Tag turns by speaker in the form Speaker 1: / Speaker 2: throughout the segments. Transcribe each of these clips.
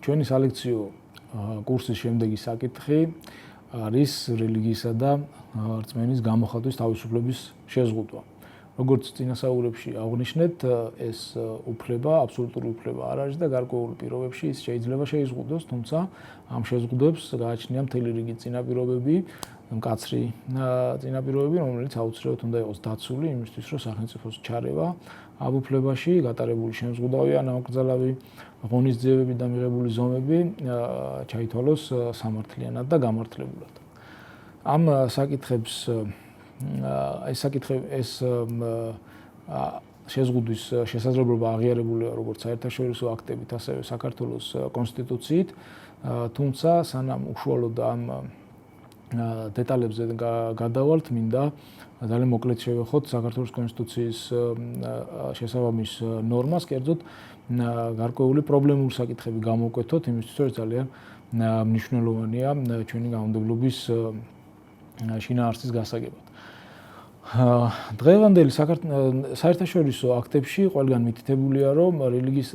Speaker 1: ჩვენი სალექციო კურსის შემდეგი საკითხი არის რელიგიისა და რწმენის გამოხატვის თავისუფლების შეზღუდვა. როგორც წინასაურებში აღნიშნეთ, ეს უფლება, აბსოლუტური უფლება არ არის და გარკვეული პირობებში ის შეიძლება შეიზღუდოს, თუმცა ამ შეზღუდვებს გააჩნია მთელი რიგი წინაპირობები, მკაცრი წინაპირობები, რომელიც აუცილებლად უნდა იყოს დაცული იმისთვის, რომ სახელმწიფოს ჩარევა ამ უფლებაში გატარებული შემზღუდავი ან ამოკრძალავი ღონისძიებები და მიღებული ზომები ჩაითვალოს სამართლიანად და გამართლებულად. ამ საკითხებს ეს შეზღუდვის შესაძლებლობა აღიარებულია როგორც საერთაშორისო აქტებით, ასევე საქართველოს კონსტიტუციით, თუმცა სანამ უშუალოდ ამ დეტალებზე გადავალთ, მინდა ძალიან მოკლედ შევეხოთ საქართველოს კონსტიტუციის შესაბამის ნორმას, კერძოდ გარკვეული პრობლემური საკითხები გამოვკვეთოთ, იმისთვის რომ ძალიან მნიშვნელოვანია ჩვენი კანონმდებლობის შინაარსის გასაგებად. დღევანდელი საერთაშორისო აქტებში ყველგან მითითებულია, რომ რელიგიის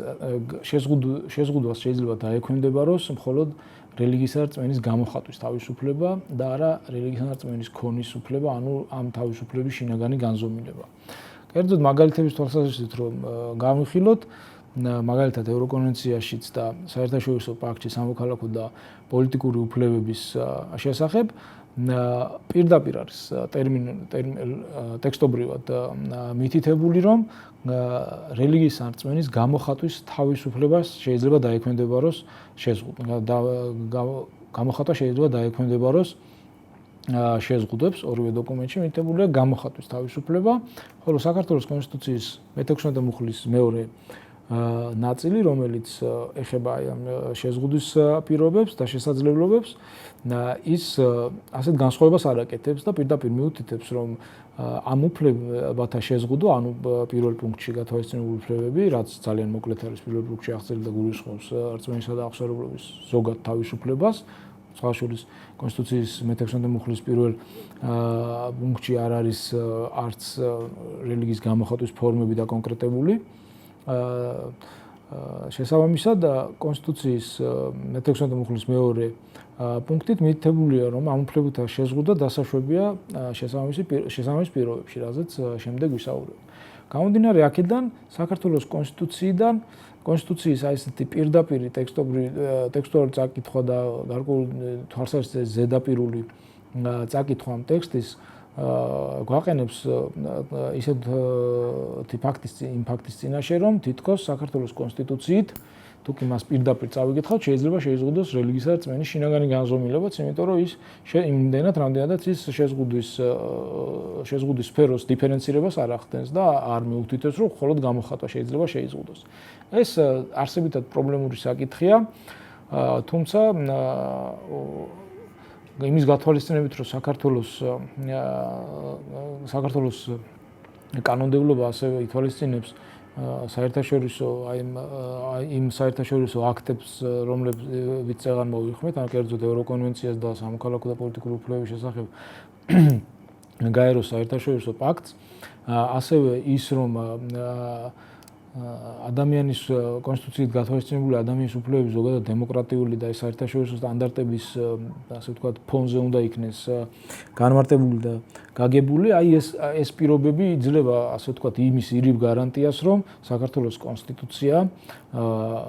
Speaker 1: შეზღუდვას შეიძლება დაექვემდებაროს მხოლოდ რელიგიისა და რწმენის გამოხატვის თავისუფლება და არა რელიგიისა და რწმენის ქონის უფლება, ანუ ამ თავისუფლების შინაგანი განზომილება. კერძოდ მაგალითების თვალსაზრისით რომ გავიხილოთ, მაგალითად ევროკონვენციაშიც და საერთაშორისო პაქტში სამოქალაქო და პოლიტიკური უფლებების შესახებ პირდაპირ არის ტექსტობრივად მითითებული, რომ რელიგიის ან რწმენის გამოხატვის თავისუფლებას შეიძლება დაექვემდებაროს შეზღუდვა. გამოხატვა შეიძლება დაექვემდებაროს შეზღუდვებს, ორივე დოკუმენტში მითითებულია გამოხატვის თავისუფლება, ხოლო საქართველოს კონსტიტუციის მე-16 მუხლის მეორე ნაწილი, რომელიც ეხება ამ შეზღუდვის პირობებს და შესაძლებლობებს, ის ასეთ განსხვავებას არ აკეთებს და პირდაპირ მიუთითებს, რომ ამ უფლებათა შეზღუდვა, ანუ პირველ პუნქტში გათვალისწინებული უფლებები, რაც ძალიან მოკლედ არის პირველ პუნქტში აღწერილი და გულისხმობს რწმენისა და აღმსარებლობის ზოგად თავისუფლებას, სხვა შორის კონსტიტუციის მე-16 მუხლის პირველ პუნქტში არ არის არც რელიგიის გამოხატვის ფორმები დაკონკრეტებული. შესაბამისად კონსტიტუციის მე-16 მუხლის მეორე პუნქტით მითითებულია, რომ ამ უფლებათა შეზღუდვა დასაშვებია შესაბამის პირობებში, რაზეც შემდეგ ვისაუბრებ. გამომდინარე აქედან, საქართველოს კონსტიტუციის ესეთი პირდაპირი ტექსტუალური წაკითხვა და გარკვეული თვალსაზრისით ზედაპირული წაკითხვა ამ ტექსტის გვაყენებს ისეთი ფაქტის წინაშე, რომ თითქოს საქართველოს კონსტიტუციით, თუკი მას პირდაპირ წავიკითხავთ, შეიძლება შეიზღუდოს რელიგიისა და რწმენის შინაგანი განზომილებაც, იმიტომ რომ ის იმდენად, რამდენადაც ის შეზღუდვის სფეროს დიფერენცირებას არ ახდენს და არ მიუთითებს, რომ მხოლოდ გამოხატვა შეიძლება შეიზღუდოს. ეს არსებითად პრობლემური საკითხია, თუმცა იმის გათვალისწინებით, რომ საქართველოს კანონმდებლობა ასევე ითვალისწინებს საერთაშორისო აქტებს, რომლებიც წეღან მოვიხმეთ, ან კერძოდ ევროკონვენციას და სამოქალაქო და პოლიტიკური უფლებების შესახებ გაეროს საერთაშორისო პაქტს, ასევე ის, რომ ადამიანის კონსტიტუციით გათვალისწინებული ადამიანის უფლებები ზოგადად დემოკრატიული და საერთაშორისო სტანდარტების, ასე ვთქვათ, ფონზე უნდა იქნეს განმარტებული და გაგებული, ეს პირობები იძლევა, ასე ვთქვათ, იმის ირიბ გარანტიას, რომ საქართველოს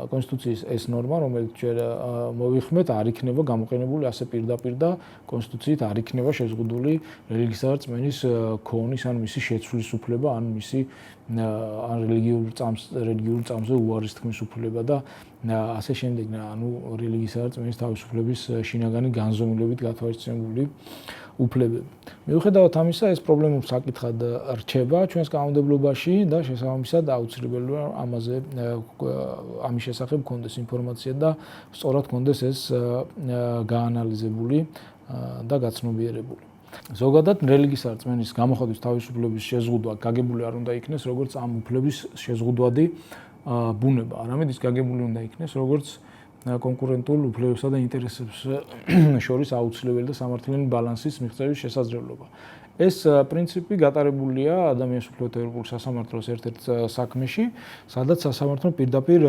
Speaker 1: კონსტიტუციის ეს ნორმა, რომელიც ჩვენ მოვიხმეთ, არ იქნება გამოყენებული ასე პირდაპირ და კონსტიტუციით არ იქნება შეზღუდული რელიგიისა და რწმენის ქონის ან მისი შეცვლის უფლება, ან მისი რელიგიურ წამზე უარის თქმის უფლება და ასე შემდეგ, ანუ რელიგიისა და რწმენის თავისუფლების შინაგანი განზომილებით გათვალისწინებული უფლებები. მიუხედავად ამისა, ეს პრობლემურ საკითხად რჩება ჩვენს კანონმდებლობაში და შესაბამისად აუცილებელია ამის შესახებ გქონდეს ინფორმაცია და სწორად გქონდეს ეს გაანალიზებული და გაცნობიერებული. ზოგადად რელიგიისა და რწმენის გამოხატვის თავისუფლების შეზღუდვა გაგებული არ უნდა იქნეს როგორც ამ უფლების შეზღუდვადი ბუნება, არამედ ის გაგებული უნდა იქნეს როგორც კონკურენტულ უფლებებსა და ინტერესებს შორის აუცილებელი და სამართლიანი ბალანსის მიღწევის შესაძლებლობა. ეს პრინციპი გატარებულია ადამიანის უფლებათა ევროპული სასამართლოს ერთ-ერთ საქმეში, სადაც სასამართლომ პირდაპირ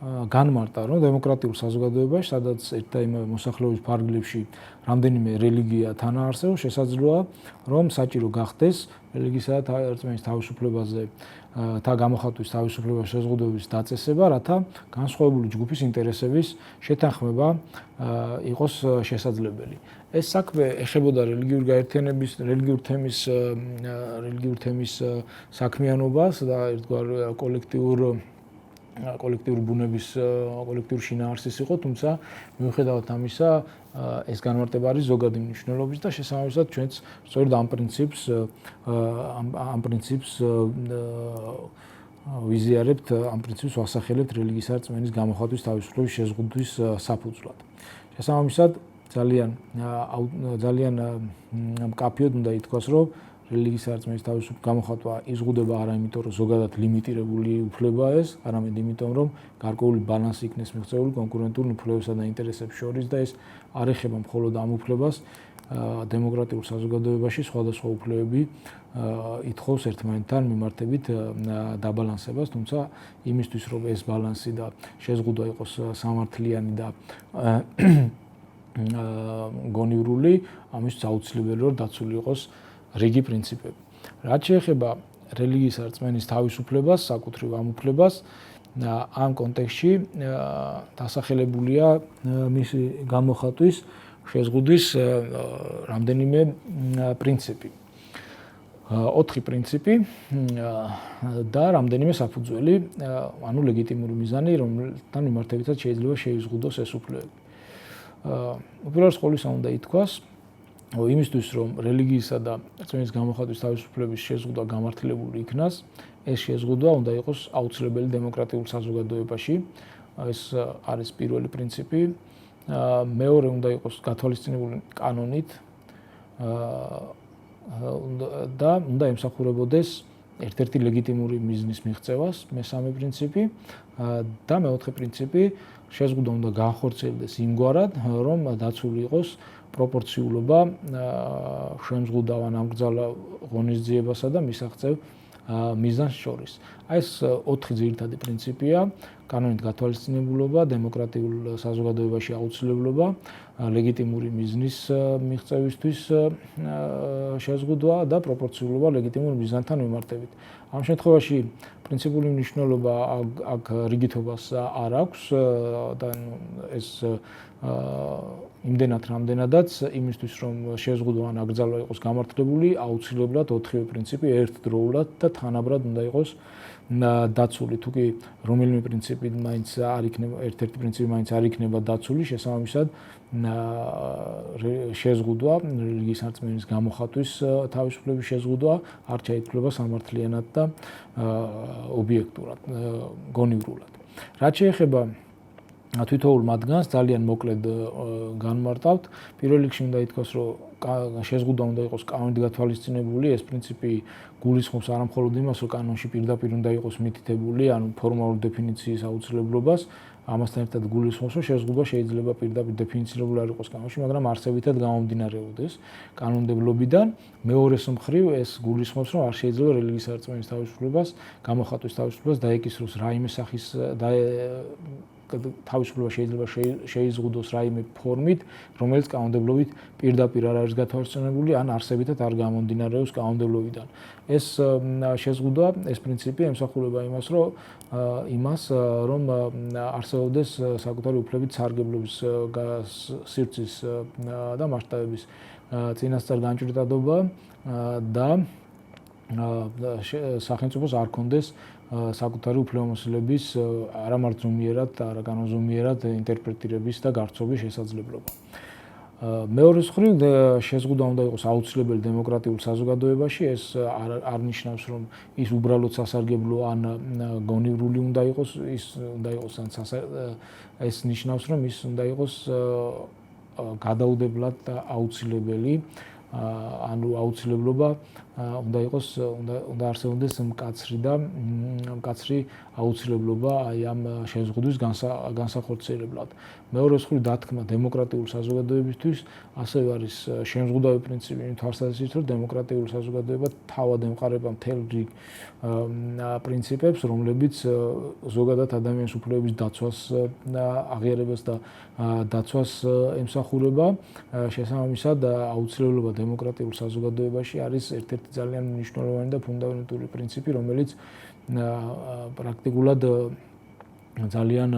Speaker 1: განმარტა, რომ დემოკრატიულ საზოგადოებაში, სადაც ერთ და იმავე მოსახლეობის ფარგლებში რამდენიმე რელიგია თანაარსებობს, შესაძლოა, რომ საჭირო გახდეს რელიგიისა და რწმენის თავისუფლებაზე და გამოხატვის თავისუფლების შეზღუდვების დაწესება, რათა განსხვავებული ჯგუფის ინტერესების შეთანხმება იყოს შესაძლებელი. ეს საქმე ეხებოდა რელიგიური გაერთიანების, რელიგიური თემის საქმიანობას და ერთგვარ კოლექტიურ ბუნების კოლექტიურ შინაარსის იყო, თუმცა მიუხედავად ამისა, ეს განმარტება არის ზოგადი მნიშვნელობის და შესაბამისად ჩვენც სწორედ ამ პრინციპს ვიზიარებთ, ამ პრინციპს ვასახელებთ რელიგიისა და რწმენის გამოხატვის თავისუფლების შეზღუდვის საფუძვლად. შესაბამისად, ძალიან მკაფიოდ უნდა ითქვას, რომ რელიგიისა და რწმენის თავისუფლების გამოხატვა იზღუდება არა იმიტომ, რომ ზოგადად ლიმიტირებული უფლებაა ეს, არამედ იმიტომ, რომ გარკვეული ბალანსი იქნეს მიღწეული კონკურენტული უფლებებსა და ინტერესების შორის და ეს არ ეხება მხოლოდ ამ უფლებას, დემოკრატიულ საზოგადოებაში სხვადასხვა უფლებები ითხოვს ერთმანეთთან მიმართებით დაბალანსებას, თუმცა იმისთვის, რომ ეს ბალანსი და შეზღუდვა იყოს სამართლიანი და გონივრული, ამისთვის აუცილებელია, რომ დაცული იყოს რიგი პრინციპები. რაც შეეხება რელიგიისა და რწმენის თავისუფლებას, საკუთრივ ამ უფლებას, ამ კონტექსტში დასახელებულია მისი გამოხატვის შეზღუდვის რამდენიმე პრინციპი. 4 პრინციპი და რამდენიმე საფუძველი, ანუ ლეგიტიმური მიზანი, რომელთან მიმართებითაც შეიძლება შეიზღუდოს ეს უფლებები. უპირველეს ყოვლისა უნდა ითქვას, იმისთვის, რომ რელიგიისა და რწმენის გამოხატვის თავისუფლების შეზღუდვა გამართლებული იქნას, ეს შეზღუდვა უნდა იყოს აუცილებელი დემოკრატიულ საზოგადოებაში. ეს არის პირველი პრინციპი. მეორე უნდა იყოს გათვალისწინებული კანონით და უნდა ემსახურებოდეს ერთ-ერთი ლეგიტიმური მიზნის მიღწევას, მესამე პრინციპი და მეოთხე პრინციპი, შეზღუდვა უნდა განხორციელდეს იმგვარად, რომ დაცული იყოს პროპორციულობა შემზღუდავან ამგზავრა ღონისძიებასა და მისაღწევ მიზანს შორის. ეს 4 ძირითადი პრინციპია: კანონით გათვალისწინებულობა, დემოკრატიულ საზოგადოებაში აუცილებლობა, ლეგიტიმური მიზნის მიღწევისთვის შეზღუდვა და პროპორციულობა ლეგიტიმურ მიზანთან მიმართებით. ამ შემთხვევაში პრინციპული მნიშვნელობა აქ რიგითობას არ აქვს და ეს იმდენად რამდენადაც იმისთვის, რომ შეზღუდვა ან აკრძალვა იყოს გამართლებული, აუცილებლად 4 პრინციპი ერთდროულად და თანაბრად უნდა იყოს დაცული. თუ კი რომელიმე პრინციპი მაინც არ იქნება, ერთ-ერთი პრინციპი მაინც არ იქნება დაცული, შესაბამისად შეზღუდვა, რელიგიის რწმენის გამოხატვის თავისუფლების შეზღუდვა არ ჩაითვლება სამართლიანად და ობიექტურად, გონივრულად. რაც შეეხება თითოეულ მათგანს, ძალიან მოკლედ განმარტავთ. პირველ რიგში უნდა ითქვას, რომ შეზღუდვა უნდა იყოს კანონით გათვალისწინებული. ეს პრინციპი გულისხმობს არა მხოლოდ იმას, რომ კანონში პირდაპირ უნდა იყოს მითითებული, ანუ ფორმალური დეფინიციის აუცილებლობას, ამასთან ერთად გულისხმობს, რომ შეზღუდვა შეიძლება პირდაპირ დეფინირებული არ იყოს კანონში, მაგრამ არსებითად გამომდინარეობდეს კანონმდებლობიდან. მეორეს მხრივ ეს გულისხმობს, რომ არ შეიძლება რელიგიისა და რწმენის თავისუფლებას, გამოხატვის თავისუფლებას დაეკისროს რაიმე სახის თავისუფლება შეიძლება შეიზღუდოს რაიმე ფორმით, რომელიც კანონმდებლობით პირდაპირ არ არის გათვალისწინებული, ან არსებითად არ გამომდინარეობს კანონმდებლობიდან. ეს შეზღუდვა, ეს პრინციპი ემსახურება იმას, რომ არსებობდეს საკუთარი უფლებით სარგებლობის სივრცის და მასშტაბების წინასწარ განჭვრეტადობა და სახელმწიფოს არ კონდეს საკუთარი უფლებამოსილების არა მართლმიერად, არა განაზომიერად ინტერპრეტირების და გარცობის შესაძლებლობა. მეორე მხრივ შეზღუდვა უნდა იყოს აუცილებელი დემოკრატიულ საზოგადოებაში, ეს არ ნიშნავს, რომ ის უბრალოდ სასარგებლო ან გონივრული უნდა იყოს, ეს ნიშნავს, რომ ის უნდა იყოს გადაუდებლად აუცილებელი ანუ აუცილებლობა უნდა იყოს უნდა არსებობდეს მკაცრი აუცილებლობა აი ამ შეზღუდვის განსახორციელებლად. მეორე მხრივ დათქმა დემოკრატიული საზოგადოებისთვის ასევე არის შემზღუდავი პრინციპი იმ თვალსაზრისით, რომ დემოკრატიული საზოგადოება თავად ემყარება მთელ რიგ პრინციპებს, რომლებიც ზოგადად ადამიანის უფლებების დაცვას აღიარებას და დაცვას ემსახურება. შესაბამისად, აუცილებლობა დემოკრატიულ საზოგადოებაში არის ერთ-ერთი ძალიან მნიშვნელოვანი და ფუნდამენტური პრინციპი, რომელიც პრაქტიკულად ძალიან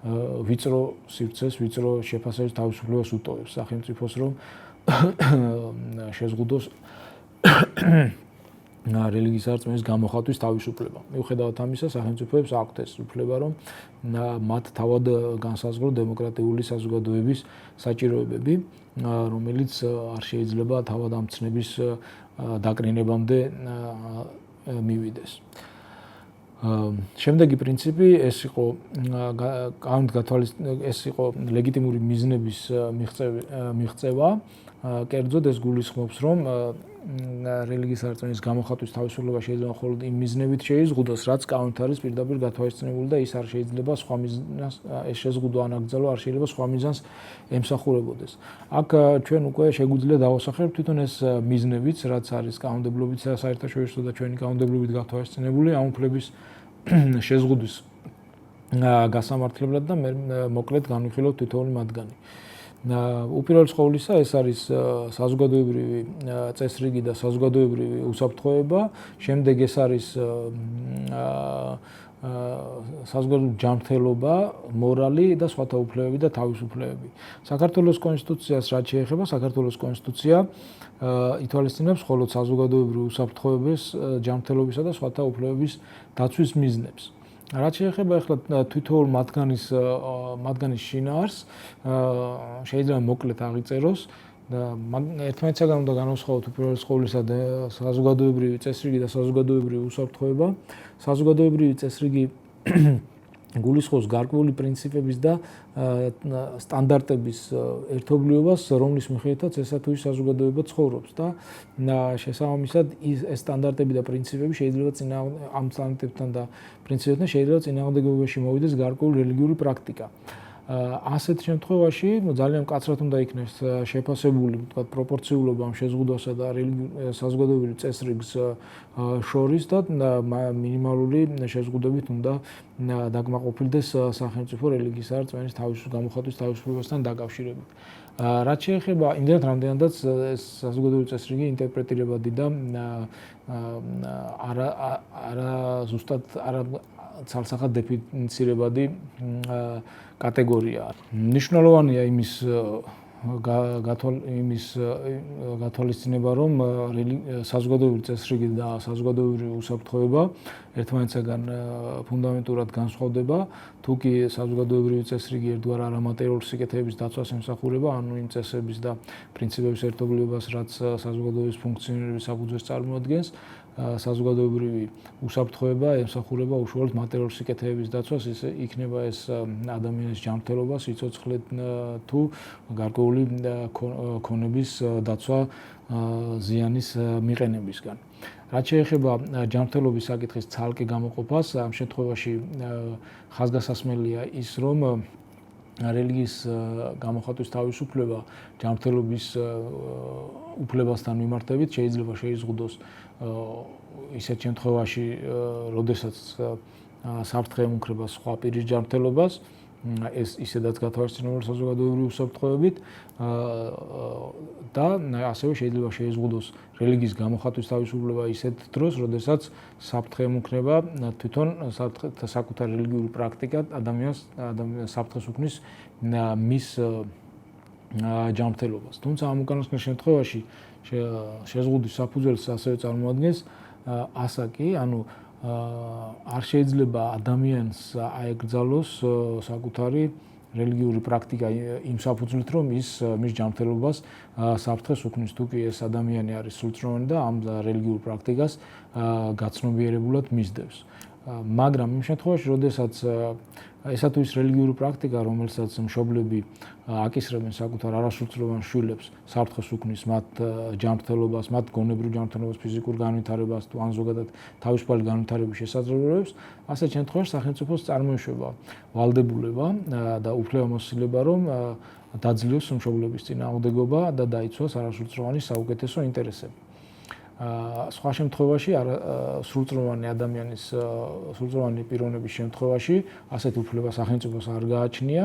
Speaker 1: ვიწრო სივრცეს, ვიწრო შეფასების თავისუფლებას უტოვებს სახელმწიფოს, რომ შეზღუდოს რელიგიისა და რწმენის გამოხატვის თავისუფლება. მიუხედავად ამისა, სახელმწიფოებს აქვთ ეს უფლება, რომ მათ თავად განსაზღვრონ დემოკრატიული საზოგადოების საჭიროებები, რომელიც არ შეიძლება თავად ამ ცნების დაკრინებამდე მივიდეს. შემდეგი პრინციპი ეს იყო ეს იყო ლეგიტიმური მიზნების მიღწევა. კერძოდ ეს გულისხმობს, რომ რელიგიისა და რწმენის გამოხატვის თავისუფლება შეიძლება მხოლოდ იმ მიზნებით შეიზღუდოს, რაც კანონით არის პირდაპირ გათვალისწინებული და ის არ შეიძლება სხვა მიზნას ეს შეზღუდვა ანაგრძელო არ შეიძლება სხვა მიზანს ემსახურებოდეს. აქ ჩვენ უკვე შეგვიძლია დავასახელოთ თვითონ ეს მიზნებიც, რაც არის კანონმდებლობით საერთაშორისო და ჩვენი კანონმდებლობით გათვალისწინებული ამ უფლების შეზღუდვის გასამართლებლად და მოკლედ განვიხილოთ თითოეული მათგანი. უპირველეს ყოვლისა ეს არის საზოგადოებრივი წესრიგი და საზოგადოებრივი უსაფრთხოება, შემდეგ ეს არის საზოგადოებრივი ჯანმრთელობა, მორალი და სხვათა უფლებები და თავისუფლებები. საქართველოს კონსტიტუციას რაც შეეხება, საქართველოს კონსტიტუცია ითვალისწინებს მხოლოდ საზოგადოებრივი უსაფრთხოების, ჯანმრთელობისა და სხვათა უფლებების დაცვის მიზნებს. რაც შეეხება ახლა თითოეულ მათგანის შინაარსს, შეიძლება მოკლედ აღიწეროს და ერთმანეთსაგან უნდა განვსხვაოთ უპირველეს ყოვლისა საზოგადოებრივი წესრიგი და საზოგადოებრივი უსაფრთხოება. საზოგადოებრივი წესრიგი გულისხმობს გარკვეული პრინციპების და სტანდარტების ერთობლიობას, რომლის მიხედვითაც ესა თუ ის საზოგადოება ცხოვრობს და შესაბამისად ეს სტანდარტები და პრინციპები შეიძლება ამ სტანდარტებთან და პრინციპებთან შეიძლება წინააღმდეგობაში მოვიდეს გარკვეული რელიგიური პრაქტიკა. ასეთ შემთხვევაში ძალიან მკაცრად უნდა იქნეს შეფასებული, ვთქვათ, პროპორციულობა ამ შეზღუდვასა და საზოგადოებრივ წესრიგს შორის და მინიმალური შეზღუდვებით უნდა დაკმაყოფილდეს სახელმწიფო რელიგიისა და რწმენის გამოხატვის თავისუფლებასთან დაკავშირებით. რაც შეეხება იმდენად რამდენადაც ეს საზოგადოებრივი წესრიგი ინტერპრეტირებადი და არა ზუსტად არა ცალსახად დეფინიცირებადი კატეგორია. მნიშვნელოვანია იმის გათვალისწინება, რომ საზოგადოებრივი წესრიგი და საზოგადოებრივი უსაფრთხოება ერთმანეთსაგან ფუნდამენტურად განსხვავდება, თუ კი საზოგადოებრივი წესრიგი ერთგვარ არამატერიალური სიკეთეების დაცვას ემსახურება, ანუ იმ წესების და პრინციპების ერთობლიობას, რაც საზოგადოების ფუნქციონირების საფუძვლებს წარმოადგენს, საზოგადოებრივი უსაფრთხოება ემსახურება უშუალოდ მატერიალური სიკეთეების დაცვას, ის იქნება ეს ადამიანის ჯანმრთელობა, სიცოცხლე თუ გარკვეული ქონების დაცვა ზიანის მიყენებისგან. რაც შეეხება ჯანმრთელობის საკითხის ცალკე გამოყოფას, ამ შემთხვევაში ხაზგასასმელია ის, რომ რელიგიის გამოხატვის თავისუფლება ჯანმრთელობის უფლებასთან მიმართებით შეიძლება შეიზღუდოს ისეთ შემთხვევაში, როდესაც საფრთხე ემუქრება სხვა პირის ჯანმრთელობას, ეს ისედაც გათვალისწინებული საზოგადოებრივი უსაფრთხოებით და ასევე შეიძლება შეიზღუდოს რელიგიის გამოხატვის თავისუფლება ისეთ დროს, როდესაც საფრთხე ემუქრება თვითონ საკუთარ რელიგიური პრაქტიკა ადამიანს საფრთხეს უქმნის მის ჯანმრთელობას. თუმცა ამ უკანასკნელ შემთხვევაში შეზღუდვის საფუძველს ასევე წარმოადგენს ასაკი, ანუ არ შეიძლება ადამიანს აეკრძალოს საკუთარი რელიგიური პრაქტიკა იმ საფუძვლით, რომ ის მის ჯანმრთელობას საფრთხეს უქმნის, თუ კი ეს ადამიანი არის სულწლოვანი და ამ რელიგიურ პრაქტიკას გაცნობიერებულად მისდევს. მაგრამ იმ შემთხვევაში, როდესაც ესა თუ ის რელიგიური პრაქტიკა, რომელსაც მშობლები აკისრებენ საკუთარ არასრულწლოვან შვილებს, საფრთხეს უქმნის მათ ჯანმრთელობას, მათ გონებრივ ჯანმრთელობას, ფიზიკურ განვითარებას თუ ან ზოგადად თავისუფალი განვითარების შესაძლებლობებს, ასეთ შემთხვევაში სახელმწიფოს წარმოიშვება ვალდებულება და უფლებამოსილება, რომ დაძლევს მშობლების წინააღმდეგობა და დაიცვას არასრულწლოვანის საუკეთესო ინტერესები. სხვა შემთხვევაში სრულწლოვანი ადამიანის სრულწლოვანი პიროვნების შემთხვევაში ასეთ უფლებას სახელმწიფოს არ გააჩნია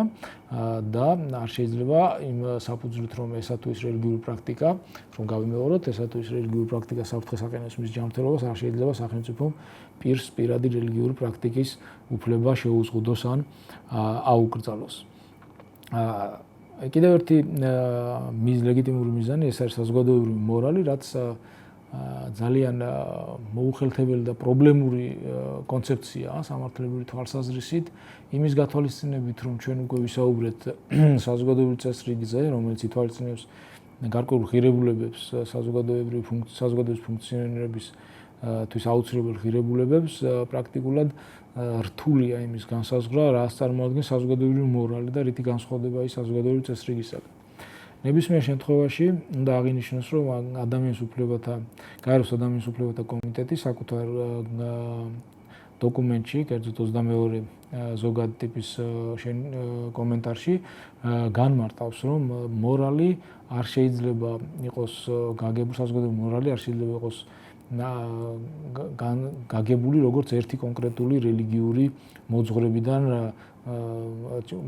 Speaker 1: და არ შეიძლება იმ საფუძვლით, რომ ესა თუ ის რელიგიური პრაქტიკა, რომ გავიმეოროთ, ესა თუ ის რელიგიური პრაქტიკა საფრთხეს აყენებს მის ჯანმრთელობას, არ შეიძლება სახელმწიფომ პირს პირადი რელიგიური პრაქტიკის უფლება შეუზღუდოს ან აუკრძალოს. კიდევ ერთი ლეგიტიმური მიზანი ეს არის საზოგადოებრივი მორალი, რაც ძალიან მოუხელთებელი და პრობლემური კონცეფციაა სამართლებრივი თვალსაზრისით, იმის გათვალისწინებით, რომ ჩვენ უკვე ვისაუბრეთ საზოგადოებრივი წესრიგზე, რომელიც ითვალისწინებს გარკვეულ ღირებულებებს, საზოგადოების ფუნქციონირების თვის აუცილებელ ღირებულებებს, პრაქტიკულად რთულია იმის განსაზღვრა, რას წარმოადგენს საზოგადოებრივი მორალი და რითი განსხვავდება ის საზოგადოებრივი წესრიგისაგან. ნებისმიერ შემთხვევაში უნდა აღინიშნოს, რომ გაეროს ადამიანის უფლებათა კომიტეტი საკუთარ დოკუმენტში, კერძოდ 22 ზოგადი ტიპის კომენტარში განმარტავს, რომ მორალი არ შეიძლება იყოს საზოგადოებრივი მორალი არ შეიძლება იყოს გაგებული როგორც ერთი კონკრეტული რელიგიური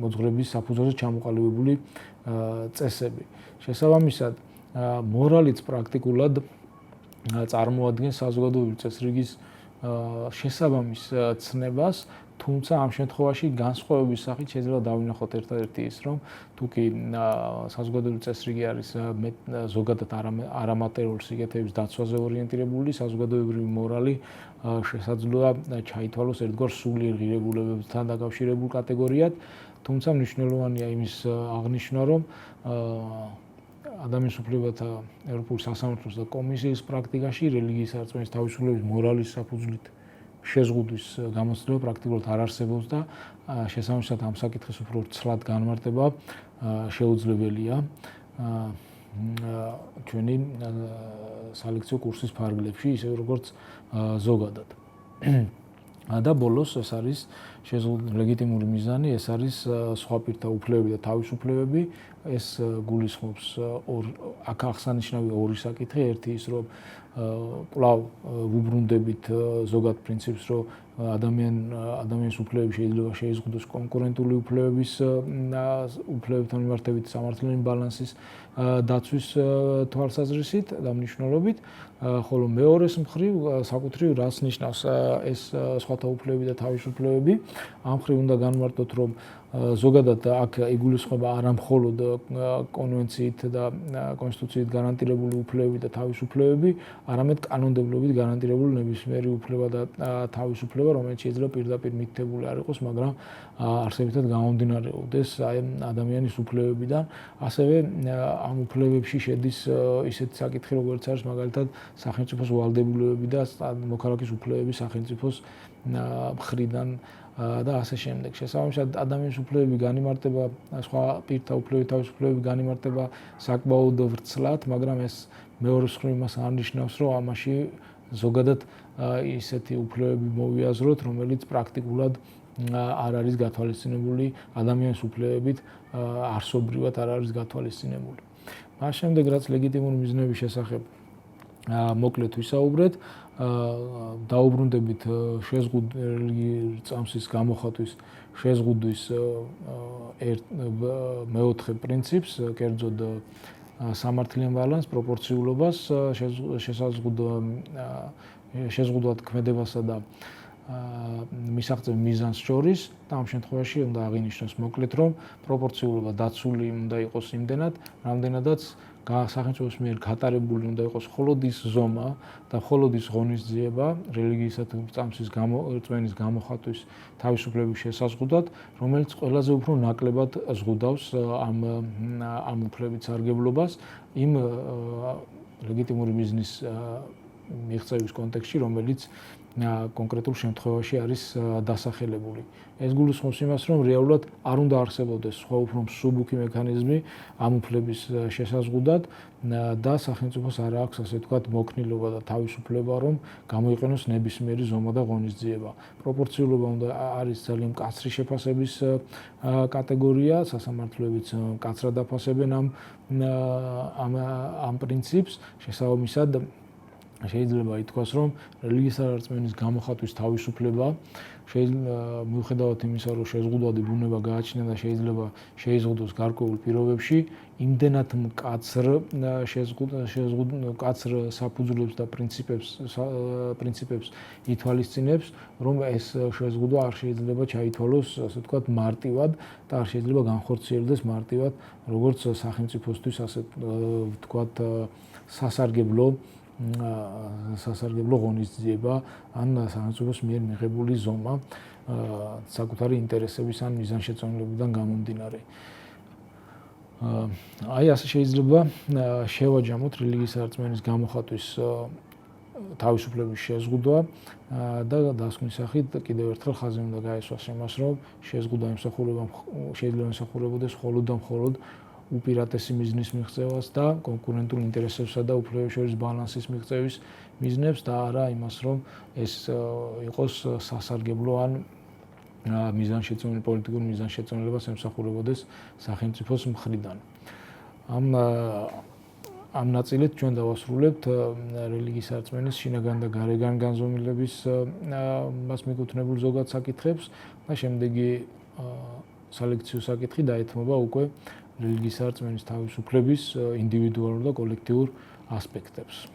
Speaker 1: მოძღვრების საფუძველზე ჩამოყალიბებული წესები. შესაბამისად, მორალიც პრაქტიკულად წარმოადგენს საზოგადოებრივი წესრიგის შესაბამის ცნებას, თუმცა ამ შემთხვევაში განსხვავების სახით შეიძლება დავინახოთ ერთადერთი ის, რომ თუკი საზოგადოებრივი წესრიგი არის ზოგადად არამატერიალური სიკეთეების დაცვაზე ორიენტირებული, საზოგადოებრივი მორალი შესაძლოა ჩაითვალოს ერთგვარ სულიერ ღირებულებებთან დაკავშირებულ კატეგორიად, თუმცა მნიშვნელოვანია იმის აღნიშვნა, რომ ადამიანის უფლებათა ევროპული სასამართლოს და კომისიის პრაქტიკაში რელიგიისა და რწმენის თავისუფლების მორალის საფუძვლით შეზღუდვის გამოცდილება პრაქტიკულად არ არსებობს და შესაბამისად ამ საკითხის უფრო ცლად განმარტება შეუძლებელია ჩვენი სალექციო კურსის ფარგლებში, ისე როგორც ზოგადად. და ბოლოს ეს არის ლეგიტიმური მიზანი, ეს არის სხვა პირთა უფლებები და თავისუფლებები. ეს გულისხმობს აქ აღსანიშნავია ორი საკითხი, ერთი ის, რომ კვლავ ვუბრუნდებით ზოგად პრინციპს, რომ ადამიანის უფლებები შეიძლება შეიზღუდოს კონკურენტული უფლებებთან მიმართებით სამართლიანი ბალანსის დაცვის თვალსაზრისით და მნიშვნელობით, ხოლო მეორეს მხრივ საკუთრივ რას ნიშნავს ეს სხვათა უფლებები და თავისუფლებები. ამ მხრივ უნდა განმარტოთ, რომ ზოგადად აქ იგულისხმება არა მხოლოდ კონვენციით და კონსტიტუციით გარანტირებული უფლებები და თავისუფლებები, არამედ კანონმდებლობით გარანტირებული ნებისმიერი უფლება და თავისუფლება, რომელიც შეიძლება პირდაპირ მითითებული არ იყოს, მაგრამ არსებითად გამომდინარეობდეს ადამიანის უფლებებიდან. ასევე ამ უფლებებში შედის ისეთი საკითხი, როგორც არის მაგალითად სახელმწიფოს ვალდებულებები და მოქალაქის უფლებები სახელმწიფოს მხრიდან და ასე შემდეგ. შესაბამისად, ადამიანის უფლებები განიმარტება, სხვა პირთა უფლებები, თავისუფლებები განიმარტება საკმაოდ ვრცლად, მაგრამ ეს მეორეს მხრივ იმას არ ნიშნავს, რომ ამაში ზოგადად ისეთი უფლებები მოვიაზროთ, რომელიც პრაქტიკულად არ არის გათვალისწინებული ადამიანის უფლებებით, არსობრივად არ არის გათვალისწინებული. მას შემდეგ, რაც ლეგიტიმური მიზნების შესახებ მოკლედ ვისაუბრეთ, დაუბრუნდებით რელიგიური წამსის გამოხატვის შეზღუდვის მეოთხე პრინციპს, კერძოდ სამართლიან ბალანსს, პროპორციულობას, შეზღუდვად ქმედებასა და მისაღწევ მიზანს შორის და ამ შემთხვევაში უნდა აღინიშნოს მოკლედ, რომ პროპორციულობა დაცული უნდა იყოს იმდენად, რამდენადაც სახელმწიფოს მიერ გატარებული უნდა იყოს მხოლოდ ის ზომა და მხოლოდ ის ღონისძიება რელიგიისა თუ წამსის რწმენის გამოხატვის თავისუფლების შესაზღუდად, რომელიც ყველაზე უფრო ნაკლებად ზღუდავს ამ უფლებით სარგებლობას იმ ლეგიტიმური მიზნის მიღწევის კონტექსტში, რომელიც კონკრეტულ შემთხვევაში არის დასახელებული. ეს გულისხმობს იმას, რომ რეალურად არ უნდა არსებობდეს სხვა უფრო მსუბუქი მექანიზმი ამ უფლების შესაზღუდად და სახელმწიფოს არ აქვს, ასე ვთქვათ, მოქნილობა და თავისუფლება, რომ გამოიყენოს ნებისმიერი ზომა და ღონისძიება. პროპორციულობა უნდა არის ძალიან მკაცრი შეფასების კატეგორია, სასამართლოებიც მკაცრად აფასებენ ამ პრინციპს, შესაბამისად შეიძლება ითქვას, რომ რელიგიისა და რწმენის გამოხატვის თავისუფლება მიუხედავად იმისა, რომ შეზღუდვადი ბუნება გააჩნია და შეიძლება შეიზღუდოს გარკვეულ პირობებში, იმდენად მკაცრ საფუძვლებს და პრინციპებს ითვალისწინებს, რომ ეს შეზღუდვა არ შეიძლება ჩაითვალოს, ასე ვთქვათ, მარტივად და არ შეიძლება განხორციელდეს მარტივად, როგორც სახელმწიფოსთვის, ასე ვთქვათ, სასარგებლო ღონისძიება ან სახელმწიფოს მიერ მიღებული ზომა საკუთარი ინტერესების ან მიზანშეწონილებიდან გამომდინარე. აი ასე შეიძლება შევაჯამოთ რელიგიისა და რწმენის გამოხატვის თავისუფლების შეზღუდვა და დასკვნის სახით კიდევ ერთხელ ხაზი უნდა გაესვას იმას, რომ შეზღუდვა შეიძლება ემსახურებოდეს მხოლოდ და მხოლოდ უპირატესი მიზნის მიღწევას და კონკურენტულ ინტერესებსა და უფლებების შორის ბალანსის მიღწევის მიზნებს და არა იმას, რომ ეს იყოს სასარგებლო ან პოლიტიკურ მიზანშეწონილებას ემსახურებოდეს სახელმწიფოს მხრიდან. ამ ნაწილით ჩვენ დავასრულებთ რელიგიისა და რწმენის შინაგან და გარეგან განზომილების მას მიკუთვნებულ ზოგად საკითხებს და შემდეგი სალექციო საკითხი დაეთმობა უკვე რელიგიისა და რწმენის თავისუფლების ინდივიდუალურ და კოლექტიურ ასპექტებს.